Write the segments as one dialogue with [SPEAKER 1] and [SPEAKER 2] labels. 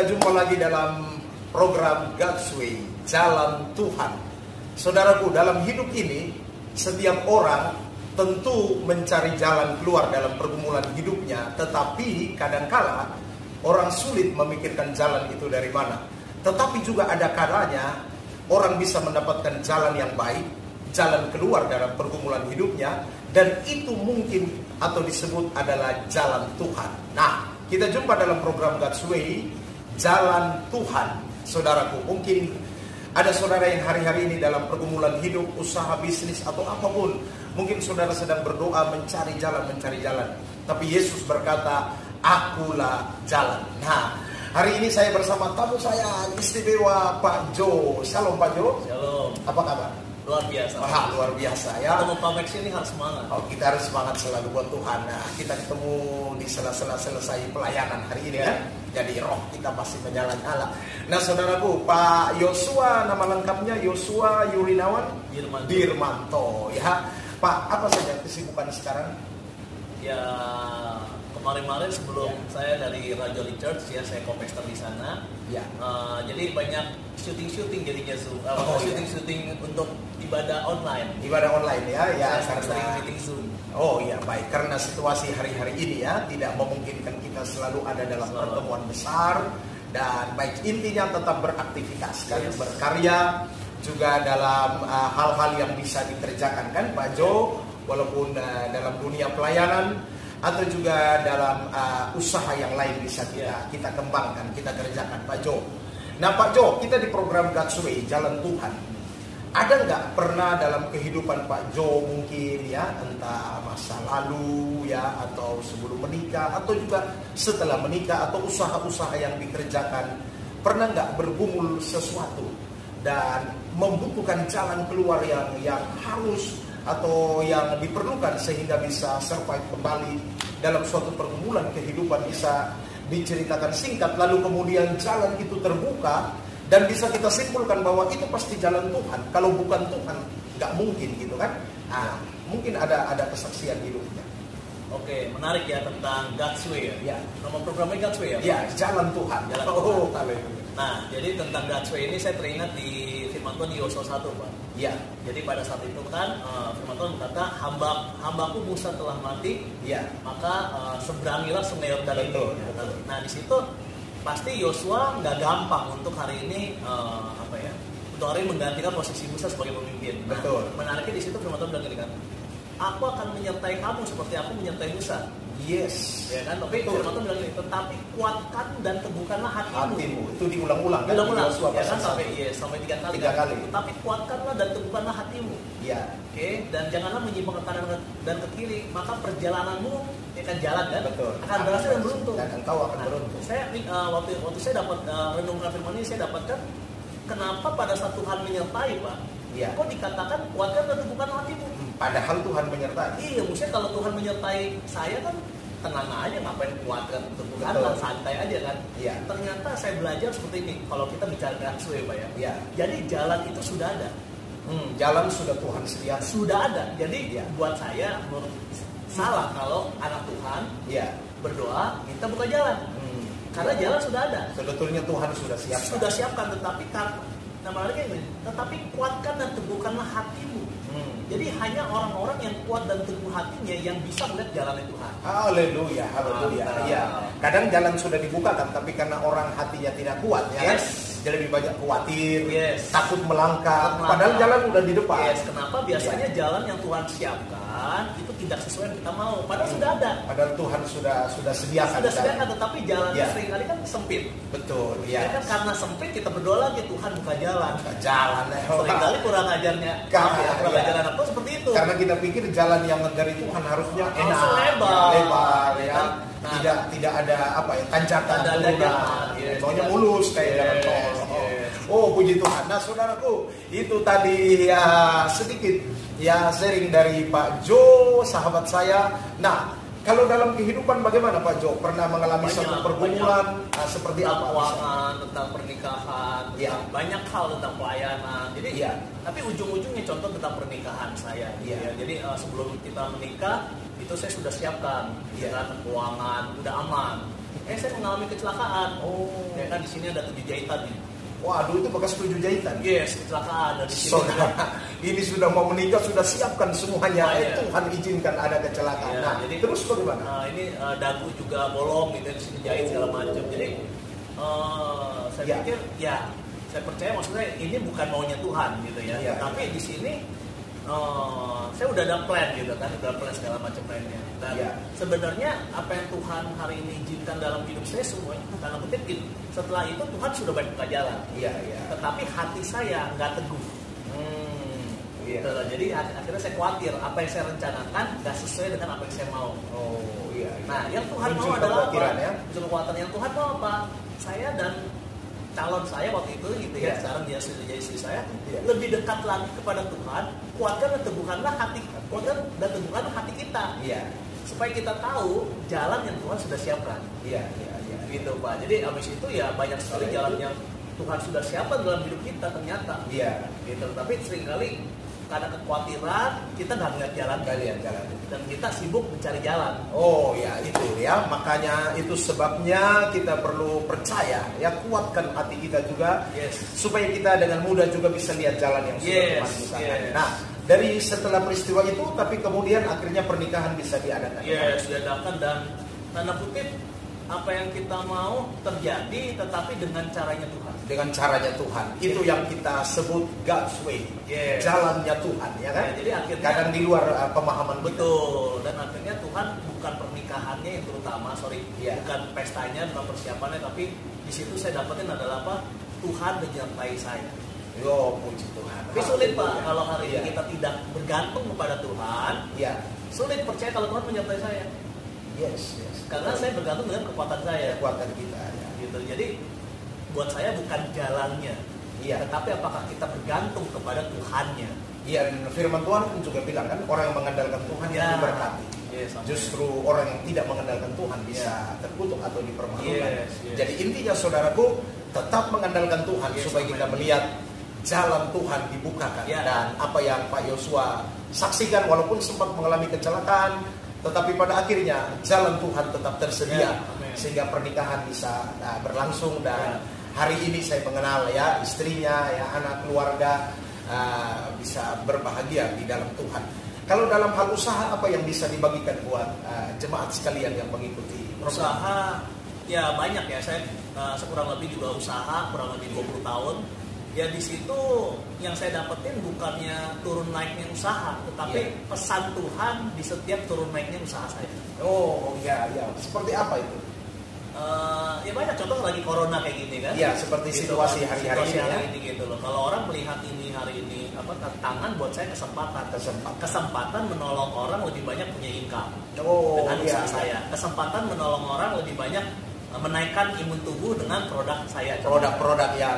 [SPEAKER 1] kita jumpa lagi dalam program God's Way, Jalan Tuhan. Saudaraku, dalam hidup ini, setiap orang tentu mencari jalan keluar dalam pergumulan hidupnya, tetapi kadangkala orang sulit memikirkan jalan itu dari mana. Tetapi juga ada kalanya orang bisa mendapatkan jalan yang baik, jalan keluar dalam pergumulan hidupnya, dan itu mungkin atau disebut adalah jalan Tuhan. Nah, kita jumpa dalam program God's Way, Jalan Tuhan. Saudaraku, mungkin ada saudara yang hari-hari ini dalam pergumulan hidup, usaha, bisnis, atau apapun. Mungkin saudara sedang berdoa mencari jalan. Tapi Yesus berkata, akulah jalan. Nah, hari ini saya bersama tamu saya istimewa, Pak Jo. Shalom Pak Jo.
[SPEAKER 2] Shalom.
[SPEAKER 1] Apa kabar?
[SPEAKER 2] Luar biasa.
[SPEAKER 1] Wah, luar biasa ya.
[SPEAKER 2] Ketemu Pak Max ini harus semangat.
[SPEAKER 1] Oh, kita harus semangat selalu buat Tuhan. Nah, kita ketemu di sela-sela selesai pelayanan hari ini ya. Jadi roh kita masih menyala-nyala. Nah, saudaraku, Pak Yosua, nama lengkapnya Yosua Yurinawan Dirmanto ya. Pak, apa saja kesibukan sekarang?
[SPEAKER 2] Ya, kemarin-kemarin sebelum saya dari Rajoli Church ya, saya co-pastor di sana.
[SPEAKER 1] Ya.
[SPEAKER 2] Jadi banyak syuting jadinya Zoom. Syuting untuk ibadah online.
[SPEAKER 1] Ibadah online ya,
[SPEAKER 2] Saya sering meeting Zoom.
[SPEAKER 1] Oh iya, baik. Karena situasi hari-hari ini ya tidak memungkinkan kita selalu ada dalam pertemuan besar, dan baik, intinya tetap beraktivitas kan, berkarya juga dalam hal-hal yang bisa dikerjakan kan Pak Jo, walaupun dalam dunia pelayanan atau juga dalam usaha yang lain bisa kita kembangkan, kita kerjakan Pak Jo. Nah Pak Jo, kita di program God's Way, Jalan Tuhan. Ada nggak pernah dalam kehidupan Pak Jo mungkin ya, entah masa lalu ya, atau sebelum menikah, atau juga setelah menikah, atau usaha-usaha yang dikerjakan, pernah nggak bergumul sesuatu dan membutuhkan jalan keluar yang harus atau yang diperlukan sehingga bisa survive kembali dalam suatu pergumulan kehidupan, bisa diceritakan singkat, lalu kemudian jalan itu terbuka dan bisa kita simpulkan bahwa itu pasti jalan Tuhan. Kalau bukan Tuhan, nggak mungkin gitu kan? Nah, mungkin ada kesaksian hidupnya.
[SPEAKER 2] Oke, menarik ya tentang God's Way ya. Nama programnya God's Way ya.
[SPEAKER 1] Ya, Jalan Tuhan.
[SPEAKER 2] Jalan Tuhan. Nah, jadi tentang God's Way ini saya teringat di firman Tuhan di Yosua 1, Pak.
[SPEAKER 1] Ya.
[SPEAKER 2] Jadi pada saat itu kan firman Tuhan berkata, hambaku Musa telah mati, maka seberangilah sungai Yordan ini. Nah, di situ pasti Yosua nggak gampang untuk hari ini untuk hari ini menggantikan posisi Musa sebagai pemimpin. Nah, menariknya di situ firman Tuhan bilang gini kan, aku akan menyertai kamu seperti aku menyertai Musa.
[SPEAKER 1] Yes.
[SPEAKER 2] Ya kan, tapi firman Tuhan bilang gini, tetapi kuatkan dan teguhkanlah hatimu.
[SPEAKER 1] Itu diulang-ulang kan?
[SPEAKER 2] Diulang-ulang, ya kan, sampai 3 kali.
[SPEAKER 1] 3 kali.
[SPEAKER 2] Tetapi kuatkanlah dan teguhkanlah hatimu.
[SPEAKER 1] Iya.
[SPEAKER 2] Oke, dan janganlah menyimpang ke kanan dan ke kiri, maka perjalananmu akan jalan kan? Akan berhasil dan beruntung.
[SPEAKER 1] Dan engkau akan beruntung.
[SPEAKER 2] Saya waktu saya dapat renungkan firman ini, saya dapatkan kenapa pada saat Tuhan menyertai, Pak. Kok dikatakan kuatkan dan teguhkan hatimu?
[SPEAKER 1] Padahal Tuhan menyertai.
[SPEAKER 2] Iya, maksudnya kalau Tuhan menyertai saya kan tenang aja, ngapain kuatkan teguhkan, santai aja kan.
[SPEAKER 1] Iya.
[SPEAKER 2] Ternyata saya belajar seperti ini. Kalau kita bicara God's Way, Pak ya.
[SPEAKER 1] Iya.
[SPEAKER 2] Jadi jalan itu sudah ada.
[SPEAKER 1] Jalan sudah Tuhan sediakan.
[SPEAKER 2] Sudah ada. Jadi buat saya salah kalau anak Tuhan berdoa minta buka jalan. Karena jalan sudah ada.
[SPEAKER 1] Sebetulnya Tuhan sudah siapkan.
[SPEAKER 2] Sudah siapkan, tetapi tetapi kuatkan dan teguhkanlah hatimu. Jadi hanya orang-orang yang kuat dan teguh hatinya yang bisa melihat jalan Tuhan.
[SPEAKER 1] Haleluya, haleluya. Ya. Kadang jalan sudah dibuka kan, tapi karena orang hatinya tidak kuat ya. Jadi lebih banyak khawatir, takut melangkah. Padahal jalan udah di depan.
[SPEAKER 2] Kenapa biasanya jalan yang Tuhan siapkan itu tidak sesuai yang kita mau? Padahal sudah ada.
[SPEAKER 1] Padahal Tuhan sudah sediakan.
[SPEAKER 2] Sudah sediakan, tetapi jalannya seringkali kan sempit.
[SPEAKER 1] Betul.
[SPEAKER 2] Ya kan, karena sempit kita berdoa lagi, Tuhan buka jalan. Seringkali kurang ajarnya. Kurang ajar anak tuh seperti itu.
[SPEAKER 1] Karena kita pikir jalan yang dari Tuhan harusnya enak,
[SPEAKER 2] lebar,
[SPEAKER 1] ya kan? Tidak ada tanjakan, maunya mulus kayak jalan tol. Oh, puji Tuhan. Nah, saudaraku, itu tadi sedikit sharing dari Pak Jo, sahabat saya. Nah, kalau dalam kehidupan bagaimana Pak Jo? Pernah mengalami suatu pergumulan seperti apa?
[SPEAKER 2] Keuangan, tentang pernikahan, banyak hal tentang pelayanan. Jadi tapi ujung-ujungnya contoh tentang pernikahan saya. Jadi sebelum kita menikah itu saya sudah siapkan keuangan, udah aman. Saya mengalami kecelakaan.
[SPEAKER 1] Oh.
[SPEAKER 2] Ya kan di sini ada 7 jahitan nih.
[SPEAKER 1] Waduh, itu bekas 7 jahitan.
[SPEAKER 2] Yes, kecelakaan dari sini.
[SPEAKER 1] Ini sudah mau menikah, sudah siapkan semuanya. Tuhan izinkan ada kecelakaan. Nah,
[SPEAKER 2] jadi
[SPEAKER 1] terus bagaimana?
[SPEAKER 2] Ini dagu juga bolong gitu, di sini jahit segala macam. Jadi saya pikir saya percaya maksudnya ini bukan maunya Tuhan gitu ya. Tapi di sini saya udah ada plan gitu kan, udah plan segala macam plannya. Dan sebenarnya apa yang Tuhan hari ini izinkan dalam hidup saya semuanya, karena kutip setelah itu Tuhan sudah banyak buka jalan. Tetapi hati saya nggak teguh. Jadi akhirnya saya khawatir apa yang saya rencanakan nggak sesuai dengan apa yang saya mau. Nah, yang Tuhan mau adalah apa? Kekhawatiran yang Tuhan mau apa? Saya dan calon saya waktu itu gitu ya, sekarang dia sudah jadi istri saya, lebih dekat lagi kepada Tuhan, kuatkan dan teguhkanlah hati, kuatkan dan teguhkanlah hati kita, supaya kita tahu jalan yang Tuhan sudah siapkan. Gitu Pak. Jadi abis itu ya banyak sekali jalan yang Tuhan sudah siapkan dalam hidup kita ternyata. Gitu. Tapi seringkali karena kekhawatiran kita nggak ngeliat jalan, dan kita sibuk mencari jalan.
[SPEAKER 1] Itu ya, makanya itu sebabnya kita perlu percaya ya, kuatkan hati kita juga, supaya kita dengan mudah juga bisa lihat jalan yang sudah Tuhan usahakan. Nah, dari setelah peristiwa itu, tapi kemudian akhirnya pernikahan bisa diadakan.
[SPEAKER 2] Sudah diadakan, dan tanda kutip apa yang kita mau terjadi, tetapi dengan caranya Tuhan.
[SPEAKER 1] Dengan caranya Tuhan, itu yang kita sebut God's way, jalannya Tuhan, ya kan?
[SPEAKER 2] Jadi akhirnya
[SPEAKER 1] kadang di luar pemahaman
[SPEAKER 2] betul, dan akhirnya Tuhan bukan pernikahannya yang terutama, bukan pestanya, bukan persiapannya, tapi di situ saya dapetin adalah apa? Tuhan menyertai saya.
[SPEAKER 1] Puji Tuhan.
[SPEAKER 2] Tapi sulit Pak, kalau hari ini kita tidak bergantung kepada Tuhan, sulit percaya kalau Tuhan menyertai saya. Karena saya bergantung dengan kekuatan saya,
[SPEAKER 1] kekuatan kita.
[SPEAKER 2] Gitu. Jadi buat saya bukan jalannya, tetapi apakah kita bergantung kepada Tuhannya.
[SPEAKER 1] Dan firman Tuhan pun juga bilang kan, orang yang mengandalkan Tuhan yang diberkati. Justru orang yang tidak mengandalkan Tuhan bisa terkutuk atau dipermalukan. Jadi intinya saudaraku, tetap mengandalkan Tuhan supaya kita melihat jalan Tuhan dibukakan. Dan apa yang Pak Yosua saksikan, walaupun sempat mengalami kecelakaan, tetapi pada akhirnya jalan Tuhan tetap tersedia, sehingga pernikahan bisa berlangsung. Dan hari ini saya mengenal ya istrinya, ya anak keluarga, bisa berbahagia di dalam Tuhan. Kalau dalam hal usaha, apa yang bisa dibagikan buat jemaat sekalian yang mengikuti
[SPEAKER 2] usaha? Ya banyak ya, saya kurang lebih juga usaha kurang lebih 20 tahun. Ya di situ yang saya dapetin bukannya turun naiknya usaha, tetapi pesan Tuhan di setiap turun naiknya usaha saya.
[SPEAKER 1] Seperti apa itu?
[SPEAKER 2] Ya banyak contoh lagi corona kayak gini kan.
[SPEAKER 1] Seperti gitu, situasi hari-hari
[SPEAKER 2] ini gitu loh. Kalau orang melihat ini hari ini tantangan, buat saya kesempatan menolong orang lebih banyak punya income dengan usaha saya. Kesempatan menolong orang lebih banyak menaikkan imun tubuh dengan produk saya.
[SPEAKER 1] Produk-produk yang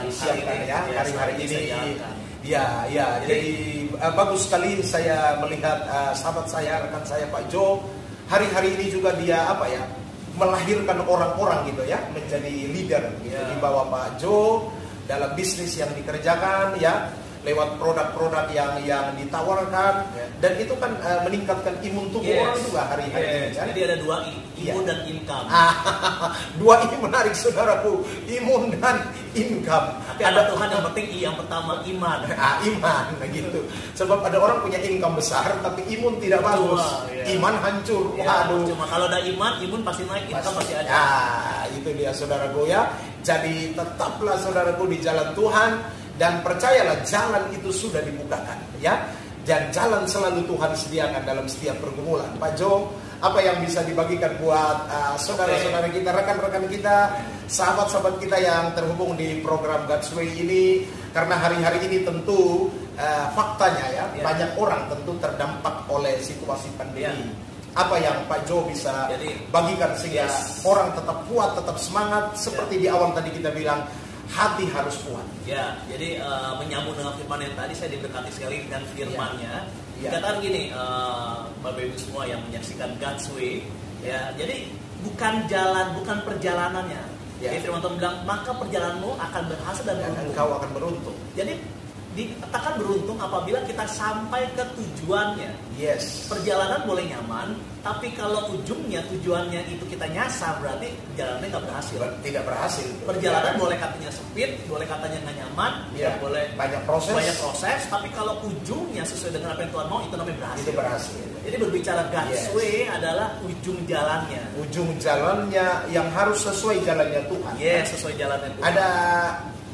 [SPEAKER 1] disiapkan hari-hari ini. Jadi bagus sekali saya melihat sahabat saya, rekan saya Pak Jo, hari-hari ini juga dia melahirkan orang-orang gitu ya, menjadi leader gitu di bawah Pak Jo dalam bisnis yang dikerjakan lewat produk-produk yang ditawarkan, dan itu kan meningkatkan imun tubuh orang juga hari-hari ini.
[SPEAKER 2] Jadi ada 2 I, imun dan income.
[SPEAKER 1] 2 I menarik saudaraku, imun dan income.
[SPEAKER 2] Tapi ada Tuhan yang penting I yang pertama, iman.
[SPEAKER 1] Iman gitu. Sebab ada orang punya income besar tapi imun tidak bagus, iman hancur.
[SPEAKER 2] Cuma kalau ada imun pasti naik, income pasti ada.
[SPEAKER 1] Itu dia saudaraku ya. Jadi tetaplah saudaraku di jalan Tuhan. Dan percayalah, jalan itu sudah dibukakan ya. Dan jalan selalu Tuhan sediakan dalam setiap pergumulan. Pak Jo, apa yang bisa dibagikan buat saudara-saudara kita, rekan-rekan kita, sahabat-sahabat kita yang terhubung di program God's Way ini? Karena hari-hari ini tentu faktanya banyak orang tentu terdampak oleh situasi pandemi. Apa yang Pak Jo bisa bagikan sehingga orang tetap kuat, tetap semangat, seperti di awal tadi kita bilang, hati harus kuat.
[SPEAKER 2] Jadi menyambung dengan firman yang tadi, saya diberkati sekali dengan firman-Nya. Dikatakan gini, Bapak Ibu semua yang menyaksikan God's Way, jadi bukan perjalanannya. Jadi firman Tuhan bilang, maka perjalananmu akan berhasil dan
[SPEAKER 1] engkau akan beruntung.
[SPEAKER 2] Jadi dikatakan beruntung apabila kita sampai ke tujuannya. Perjalanan boleh nyaman, Tapi kalau tujuannya itu kita nyasar, berarti jalannya nggak berhasil.
[SPEAKER 1] Tidak berhasil.
[SPEAKER 2] Perjalanan boleh katanya sempit, boleh katanya nggak nyaman, boleh
[SPEAKER 1] banyak proses.
[SPEAKER 2] Tapi kalau ujungnya sesuai dengan apa yang Tuhan mau, itu namanya berhasil.
[SPEAKER 1] Itu berhasil.
[SPEAKER 2] Jadi berbicara God's way adalah ujung jalannya.
[SPEAKER 1] Ujung jalannya yang harus sesuai jalannya Tuhan.
[SPEAKER 2] Sesuai jalannya Tuhan.
[SPEAKER 1] Ada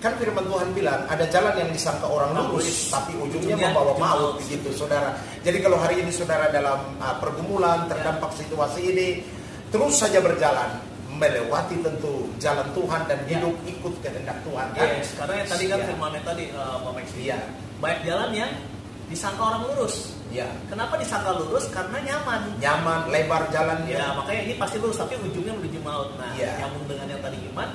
[SPEAKER 1] kan firman Tuhan bilang ada jalan yang disangka orang lurus tapi ujungnya membawa maut begitu saudara. Jadi kalau hari ini saudara dalam pergumulan terdampak situasi ini, terus saja berjalan melewati tentu jalan Tuhan dan hidup ikut kehendak Tuhan kan.
[SPEAKER 2] Karena yang tadi kan firmannya tadi baik jalan yang disangka orang lurus. Kenapa disangka lurus? Karena nyaman,
[SPEAKER 1] lebar jalannya.
[SPEAKER 2] Makanya ini pasti lurus tapi ujungnya menuju maut. Nah, nyambung dengan yang tadi iman.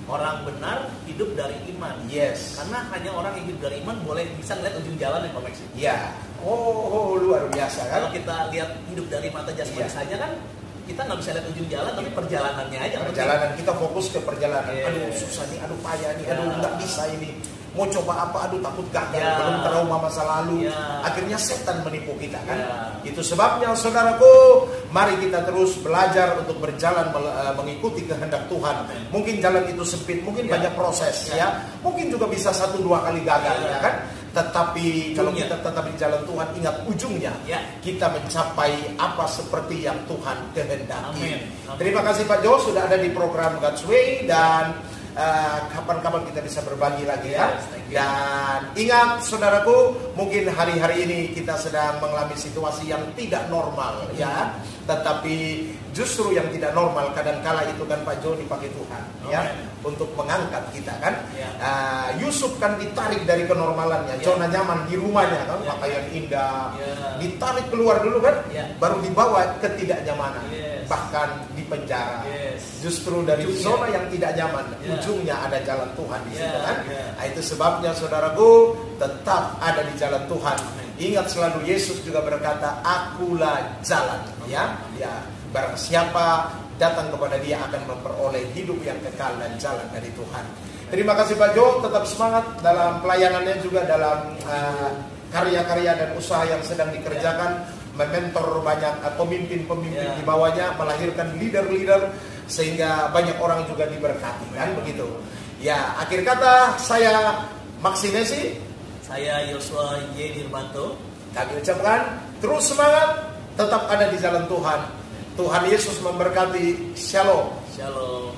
[SPEAKER 2] Orang benar hidup dari iman. Karena hanya orang yang hidup dari iman bisa ngeliat ujung jalan yang koneksi.
[SPEAKER 1] Luar biasa kan.
[SPEAKER 2] Kalau kita lihat hidup dari mata jasmani saja kan, kita nggak bisa lihat ujung jalan, tapi perjalanannya aja.
[SPEAKER 1] Perjalanan kita fokus ke perjalanan. Aduh susah nih, aduh payah nih, aduh nggak bisa ini. Mau coba apa, aduh takut gagal, belum trauma masa lalu. Akhirnya setan menipu kita kan. Itu sebabnya saudaraku, mari kita terus belajar untuk berjalan mengikuti kehendak Tuhan. Mungkin jalan itu sempit, mungkin banyak proses mungkin juga bisa 1-2 kali gagal ya kan. Tetapi kalau kita tetap di jalan Tuhan, ingat ujungnya kita mencapai apa seperti yang Tuhan kehendaki. Terima kasih Pak Jo sudah ada di program God's Way dan kapan-kapan kita bisa berbagi lagi ya. Dan ingat saudaraku, mungkin hari-hari ini kita sedang mengalami situasi yang tidak normal ya. Tetapi justru yang tidak normal kadang-kala itu kan Pak Jo dipakai Tuhan untuk mengangkat kita kan. Yusuf kan ditarik dari kenormalannya, zona nyaman di rumahnya kan, pakaian indah, ditarik keluar dulu kan, baru dibawa ketidaknyamanan, bahkan di penjara. Justru dari zona yang tidak nyaman, ujungnya ada jalan Tuhan di situ kan. Nah, itu sebabnya saudaraku tetap ada di jalan Tuhan. Ingat selalu Yesus juga berkata, akulah jalan. Barang siapa datang kepada Dia akan memperoleh hidup yang kekal dan jalan dari Tuhan. Terima kasih Pak Jo, tetap semangat dalam pelayanannya juga dalam karya-karya dan usaha yang sedang dikerjakan, mementor banyak pemimpin-pemimpin di bawahnya, melahirkan leader-leader sehingga banyak orang juga diberkati kan begitu. Akhir kata saya Maksinesi,
[SPEAKER 2] saya Yosua Y. Dirbanto.
[SPEAKER 1] Kami ucapkan terus semangat, tetap ada di jalan Tuhan. Tuhan Yesus memberkati. Shalom.
[SPEAKER 2] Shalom.